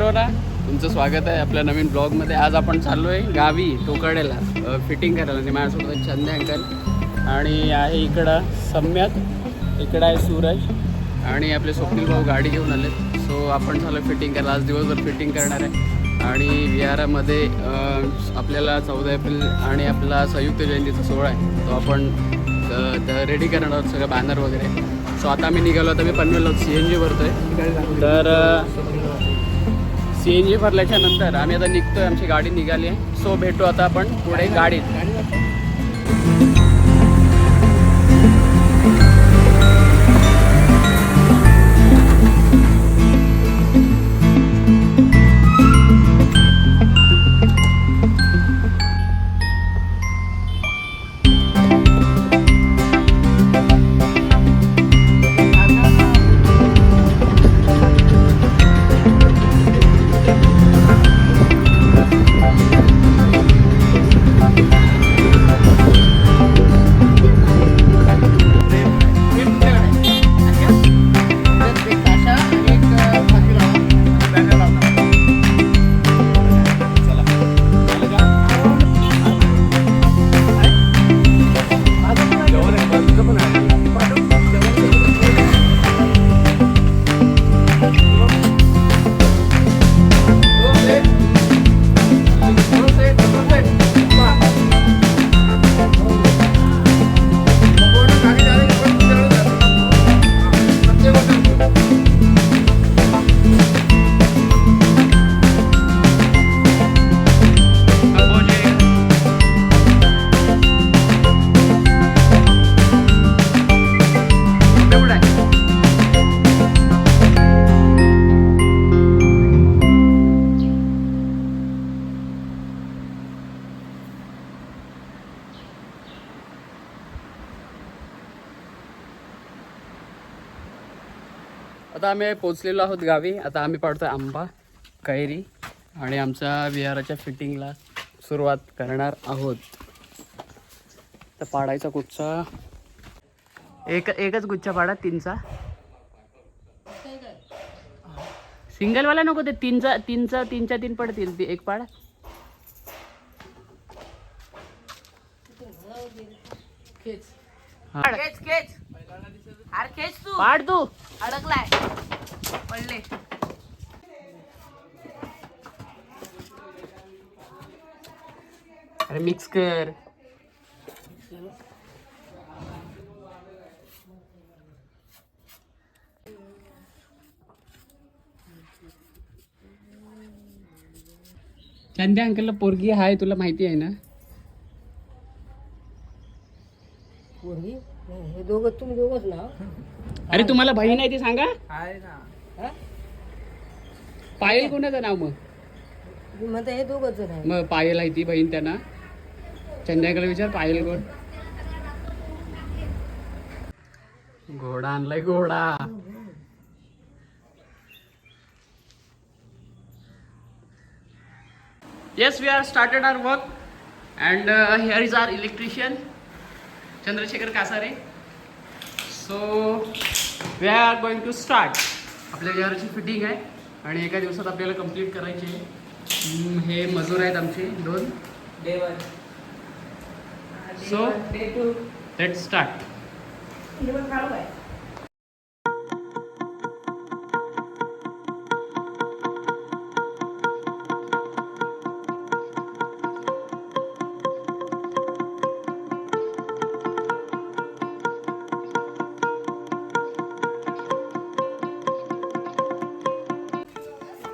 सर्वांना तुमचं स्वागत आहे आपल्या नवीन ब्लॉगमध्ये. आज आपण चाललो आहे गावी टोकाड्याला फिटिंग करायला. आणि माझ्यासोबत चंदे अंकल आणि आहे इकडं सम्यक, इकडं आहे सूरज आणि आपले स्वप्नील भाऊ गाडी घेऊन आले. सो आपण चालू फिटिंग करायला. आज दिवसभर फिटिंग करणार आहे आणि विहारामध्ये आपल्याला 14 एप्रिल आणि आपला संयुक्त जयंतीचा सोहळा आहे तो आपण रेडी करणार आहोत, सगळं बॅनर वगैरे. सो आता आम्ही निघालो. आता मी पनवेलला CNG भरतो आहे. तर CNG भरल्याच्या नंतर आम्ही आता निघतो आहे. आमची गाडी निघाली आहे. सो भेटू आता आपण पुढे गाडीत. आता आम्ही पोचलेलो आहोत गावी. आता आम्ही पाडतोय आंबा कैरी आणि आमच्या विहाराच्या फिटिंगला सुरुवात करणार आहोत. तर पाडायचा गुच्छा एकच गुच्छा पाडा, 3चा. सिंगलवाला नको, ते 3च्या 3 पडतील. एक पाड. पाड तू. अडकलाय पडले. अरे मिक्स कर. चंद्या अंकलला पोरगी आहे, तुला माहिती आहे ना? पोरगी हे दोघं, तुम्ही दोघंच ना? अरे तुम्हाला बहीण आहे ती सांगा. आहे ना. पायल कोणाचं नाव मग? तुम्ही म्हणता हे दोघंच जण आहे. मग पायल आहे ती बहीण. त्यांना चंद्याकडे विचार, पायल कोण? घोडा आणलाय, घोडा. Yes, we are started our work and here is our electrician Chandrashekhar Kasare. So we are going to start. आपल्या विहाराची फिटिंग आहे आणि एका दिवसात आपल्याला कंप्लीट करायची आहे. हे मजूर आहेत आमचे 2. So let's start.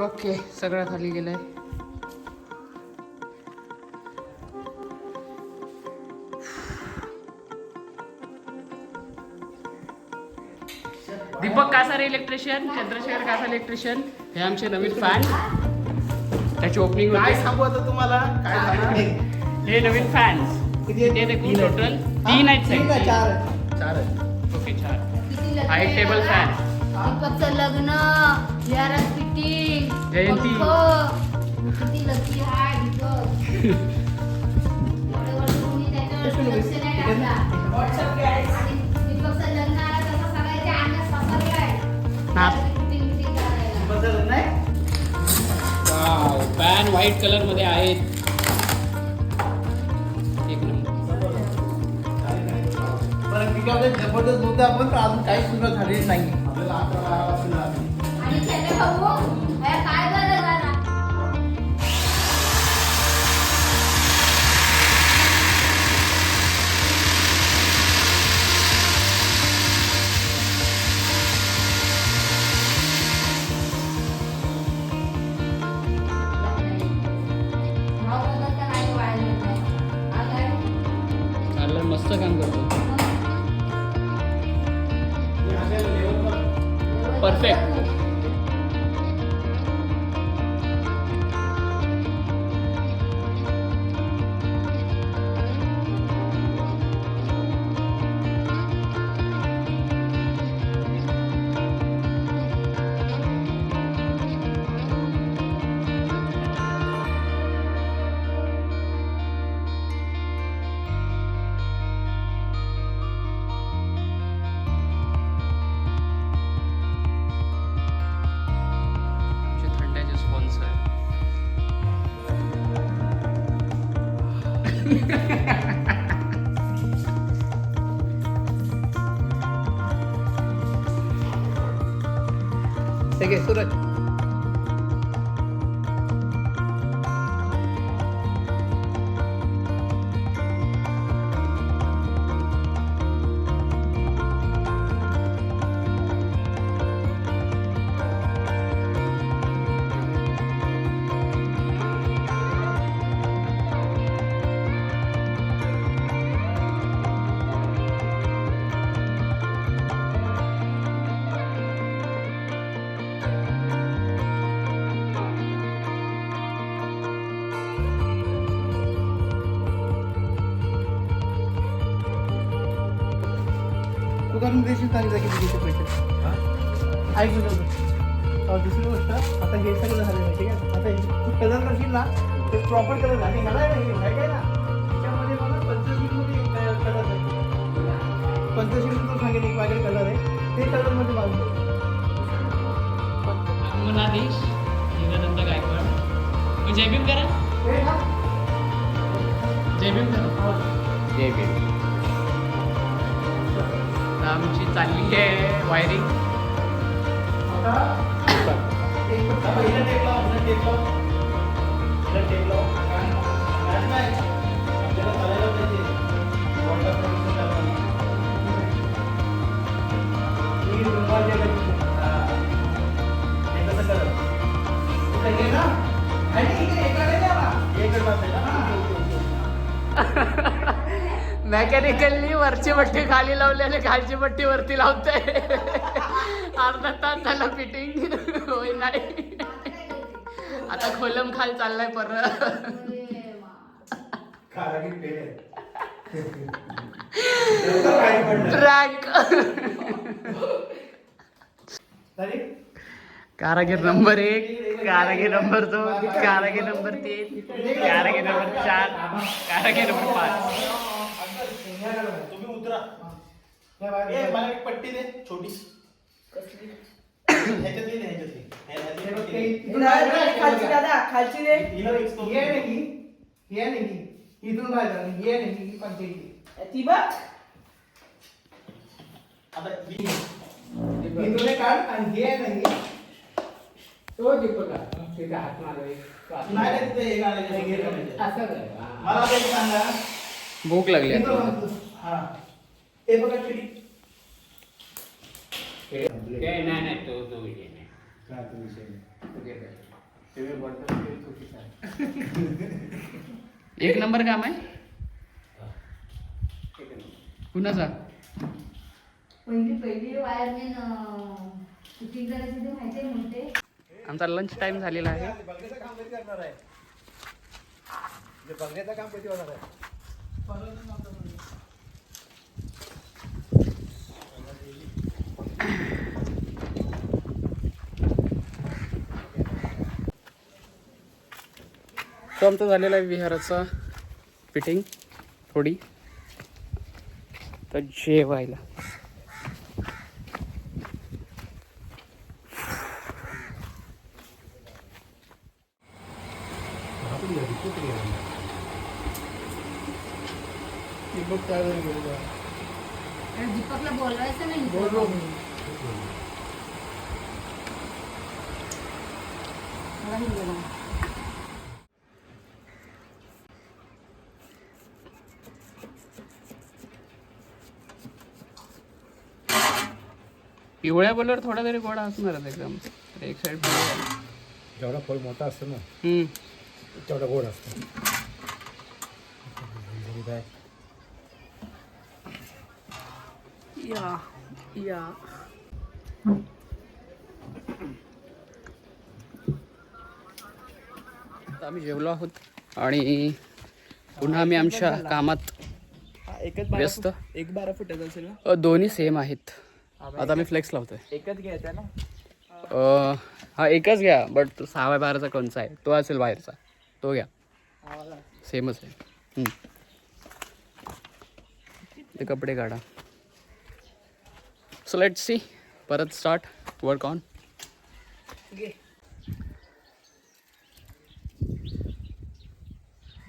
ओके, सगळं खाली गेलंय. Deepak Kasare electrician, Chandrashekhar Kasare electrician. हे आमचे नवीन फॅन. त्याची ओपनिंग काय सांगू आता तुम्हाला? काय हे नवीन फॅन्स किती टोटल? 3 आहेत साईड. 4 ओके, 4. हा एक टेबल फॅन. दीपकचं लग्न, विहारात फिटिंग, जयंती. किती लकी आहे दीपक. एवढं वर्ष कोणी त्याच्यावर लक्ष नाही टाकला. आणि दीपकचं लग्न आलं तसं सगळ्याच्या अंगात पसरलाय. फिटिंग करायला. व्हाईट कलरमध्ये आहेत. एक नंबर. बरं ठीक आहे, जबरदस्त होतं आपण, तर अजून काही सुरुवात झालेली नाही. आपल्याला 11-12 वाजता लागतील. आणि चेते भाऊ काय झालं जरा चाललं मस्त काम करतो. परफेक्ट. आमचे थंड्याचे स्पॉन्सर. ठीक आहे सूरज. तू करून देशील सांगितलं की किती पैसे. ऐक दुसरी गोष्ट, आता हे सगळं झालेलं आहे ठीक आहे. आता हे तू कलर करशील ना, ते प्रॉपर कलर झाले मला नाही माहिती आहे ना. त्याच्यामध्ये मला 25 कलर आहे. 25 तो सांगेल एक माझ्या कलर आहे, ते कलरमध्ये बांधतो. मनाधीश निवानंद गायकवाड. जय भीम करा. जय भीम करा. जय भीम. आमची चालली आहे वायरिंग. मेकॅनिकलनी वरची पट्टी खाली लावली आणि खालची पट्टी वरती लावते. अर्धा तास झाला फिटिंग होय नाही. आता खोलम खाल चाललाय परत. ट्रॅक. कारागीर नंबर 1, कारागीर नंबर 2, कारागीर नंबर 3, कारागीर नंबर 4, कारागीर नंबर 5. तुम्ही उतरा. मला एक पट्टी दे छोटी. ह्याच्यातली नाही, खालची दादा खालची रे. इथून बाहेर हे नाही पंचायती ती बघ आता इथून काढ आणि हे नाही तो दीपक तिथे हात मारले. नाही तिथे हे काढायचं, हे काढायचं. असं मला आता एक सांगा. भूक लागली आता. हा ते बघा चिडी. नाही तो विषय नाही. काय तो विषय नाही. ते बोलतो ते चुकीचं आहे. एक नंबर काम आहे. कुणाचा? पहिली वायरमॅन शूटिंग करायची ते माहिती आहे म्हणते. आमचा लंच टाइम झालेला आहे. बंगल्याचं काम कधी करणार आहे? बंगल्याचं काम कधी होणार आहे? तो आमचा झालेला आहे विहाराचा फिटिंग थोडी. तर जेवायला दीपक काय गेलो आणि दीपकला बोलवायचं नाही बोललो मी. मला नाही बोलवलं. पिवळ्या बोलवर थोडा तरी गोडा असणारच एकदम. तर एक साईड पिवळा. जेवढा फळ मोठा असतो ना हम्म. तेवढा गोड असतो. या या आता आम्ही जेवलो आहोत आणि पुन्हा आम्ही आमच्या कामात एकच व्यस्त. 12 फुटाचा असेल ना. दोन्ही सेम आहेत. आता मी फ्लेक्स लावतोय. एकच घ्यायचा ना. हा एकच घ्या, बट 6x12चा कोणचा आहे तो असेल बाहेरचा, तो घ्या. सेमच आहे. ते कपडे काढा. So let's see. परत स्टार्ट वर्क ऑन.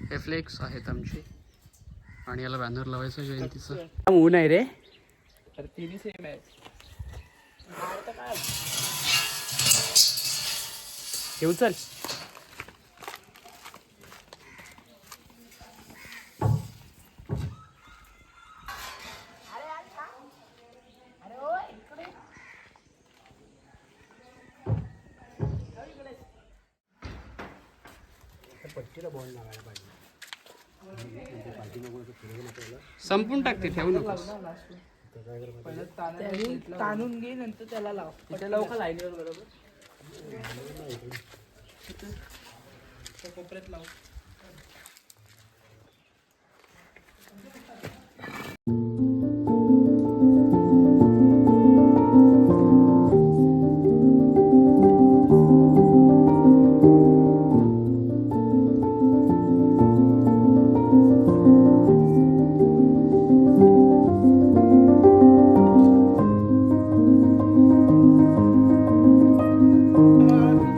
हे फ्लेक्स आहेत आमचे आणि याला बॅनर लावायचं जयंतीचं. ऊन आहे रे. तर तिन्ही सेम आहे. येऊ चल. संपून टाकते, ठेवू नकोस. ताणून घे नंतर त्याला लाव. त्याला लाव का लाईनीवर बरोबर कोपऱ्यात लाव.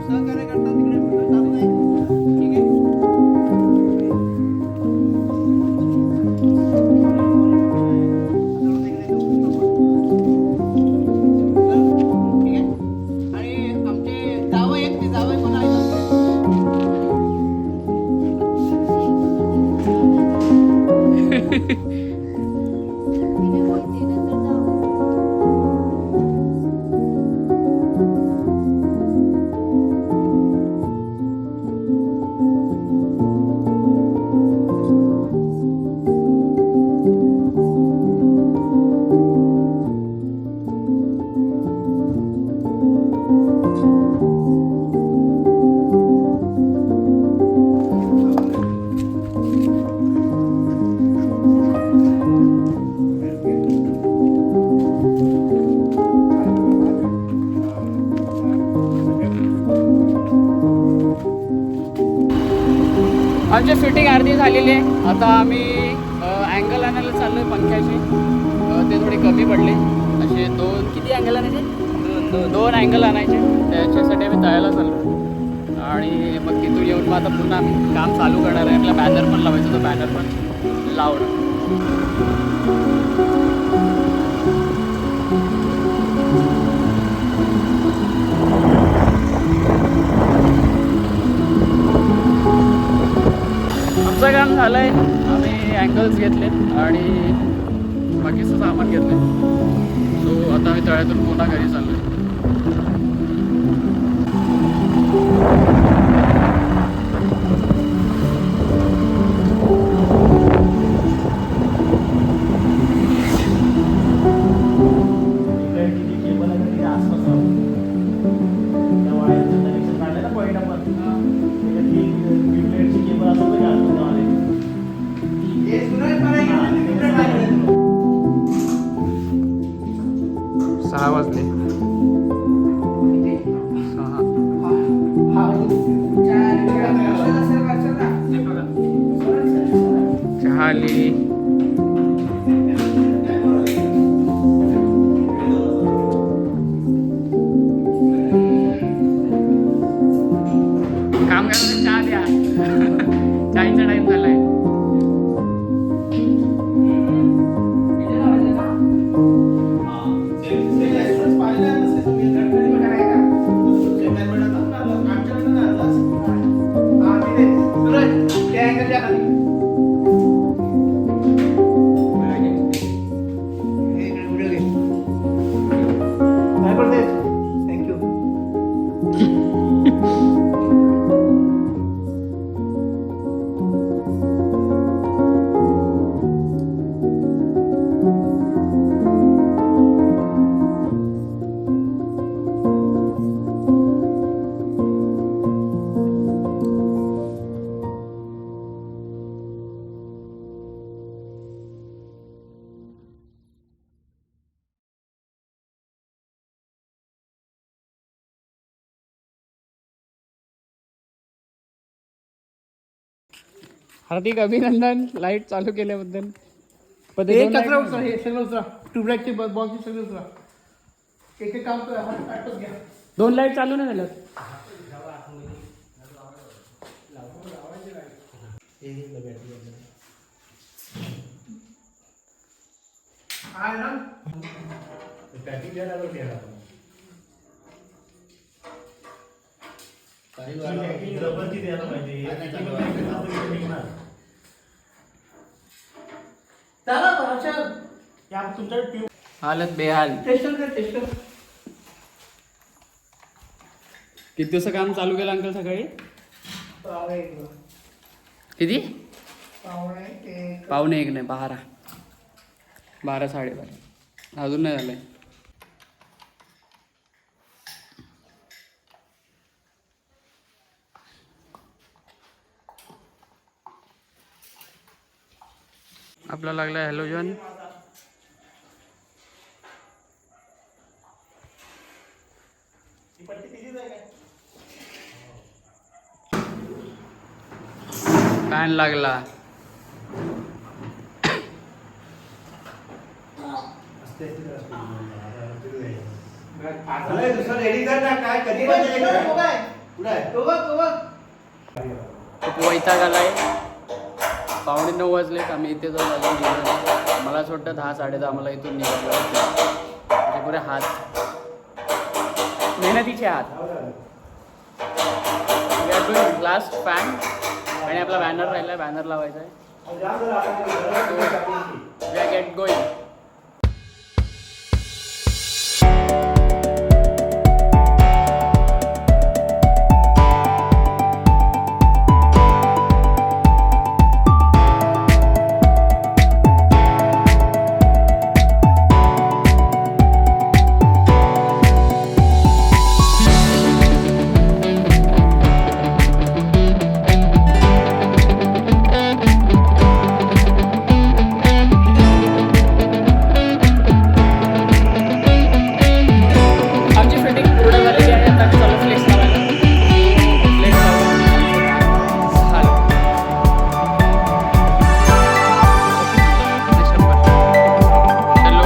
सहकार्य करता तिकडे चालू आहे. ठीक आहे. आणि आमचे जावं एक ते जावं पण आहे. तिने बोलते नंतर जाऊ. आमची फिटिंग अर्धी झालेली आहे. आता आम्ही अँगल आणायला चाललो आहे पंख्याचे. ते थोडे कमी पडले. असे किती अँगल आणायचे? दोन अँगल आणायचे. त्याच्यासाठी आम्ही तळायला चाललो आणि मग तिथून येऊन मग आता पुन्हा आम्ही काम चालू करणार आहे. आपला बॅनर पण लावायचा, तो बॅनर पण लावणार. आमचं काम झालं आहे. आम्ही अँगल्स घेतलेत आणि बाकीचं सामान घेतलं. सो आता आम्ही तळ्यातून पुन्हा घरी चाललो आहे. सहा वाजले. चहा आली. काम करायला चहा द्या. चायचा टाइम झालाय. हार्दिक अभिनंदन लाईट चालू केल्याबद्दल. पण ते हे दोन कचरा light- उचला, हे सगळं उचला. ट्यूबलाईटचे बॉक्स सगळे उचला. एक काम करा, हात आटोच घ्या. 2 लाईट चालू नाही झाल्यात. हा ना? पॅकिंग द्यायला आलो द्यायला जबरदस्ती द्यायला पाहिजे. चला भाषण. या तुमच्या ट्यूब हालत बेहाल. टेस्टर कर, टेस्टर. किती दिवस काम चालू केलं अंकल सकाळी? पावणे एक. किती? पावणे एक. 1:15 नाही 12. 12 12:30 अजून नाही झालंय. आपला लागलाय हॅलोजन. फॅन लागला. दुसरं रेडी कर ना काय कधी खूप वैताग आलाय. 9:15 वाजलेत. आम्ही इथे जाऊन अजून गेलो नाही. मला असं वाटतं 10 10:30 आम्हाला इथून निघायला म्हणजे पुरे हात मेहनतीचे हात. We are doing last fan आणि आपला बॅनर राहिला. बॅनर लावायचा आहे. We are get going. आमची फिटिंग पूर्ण झालेली आहे. आता चला फ्लेक्स लावायला. Flex hello.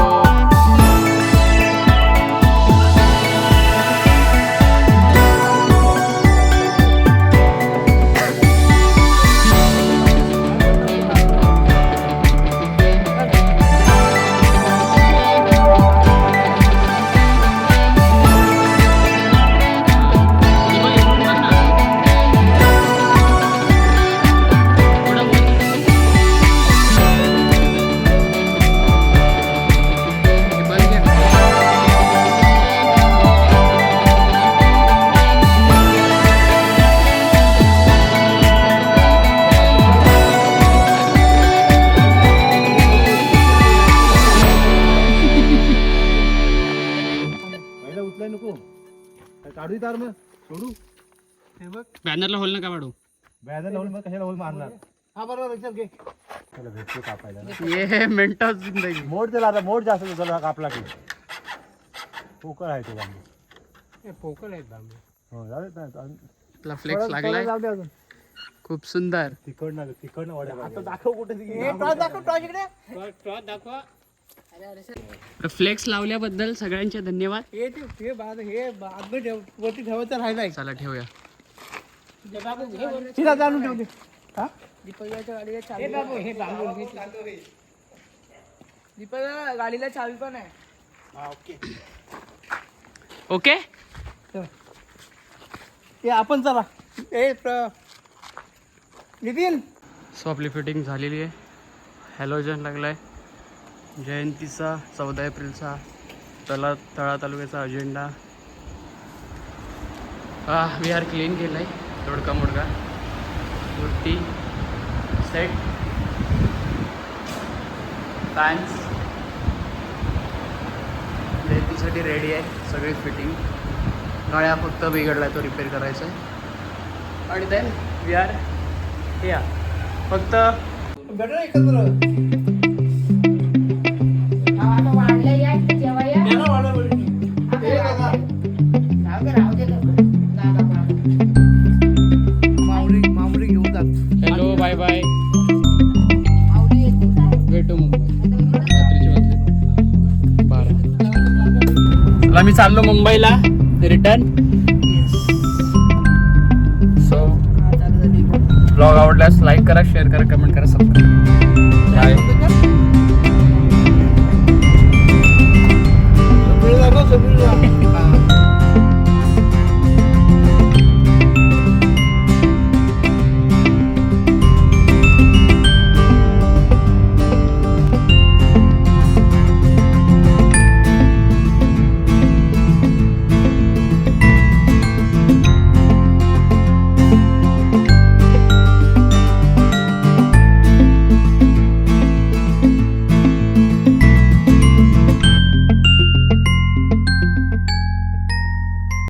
पहिला उचलाय नको काढू तार मग सोडू. हे बघ. बॅनरला होल नका वाढू. बॅनर लावून मग कशाला होल मारणार. हा बरोबर विचार घे. त्याला भेटतो कापायला ना. ये मिनटात जिंदगी. मोड त्याला आता मोड जास्त त्याला कापला की पोकळ आहे तो बांबू. हे पोकळ आहेत बांबू. हो झालं ना. आपला फ्लेक्स लागलाय. जाऊ दे अजून. खूप सुंदर. तिकडनं वाड्या आता दाखव कुठे हे टॉस दाखव, टॉस इकडे. फ्लेक्स लावल्याबद्दल सगळ्यांचे धन्यवाद. हे आतमध्ये वरती ठेवायचं राहिलाय. चला ठेवूया. तिला जाणून ठेवते. हा दीपकच्या गाडीला हे बाबू, हे बाबू, हे दीपक गाडीला चावी पण आहे. हा, ओके. ओके. चला. हे आपण चला. नितीन. सो आपली फिटिंग झालेली आहे. हॅलोजन लागलाय. जयंतीचा 14 एप्रिलचा तळा तालुक्याचा अजेंडा. वी आर क्लीन केलं आहे. तोडका मोडका मूर्ती सेट फॅन्स जयंतीसाठी रेडी आहे. सगळी फिटिंग. गाड्या फक्त बिघडला आहे, तो रिपेअर करायचा आहे. आणि देन वी आर या फक्त बेटर एकत्र. आता वाढलं या जेव्हा या त्याला वाढा बरं. हे बघा. राहू दे मामुरी घेऊन जात. Hello bye bye. चाललो मुंबईला रिटर्न. सो ब्लॉग आवडल्यास लाईक करा, शेअर करा, कमेंट करा, सबस्क्राईब. बाय.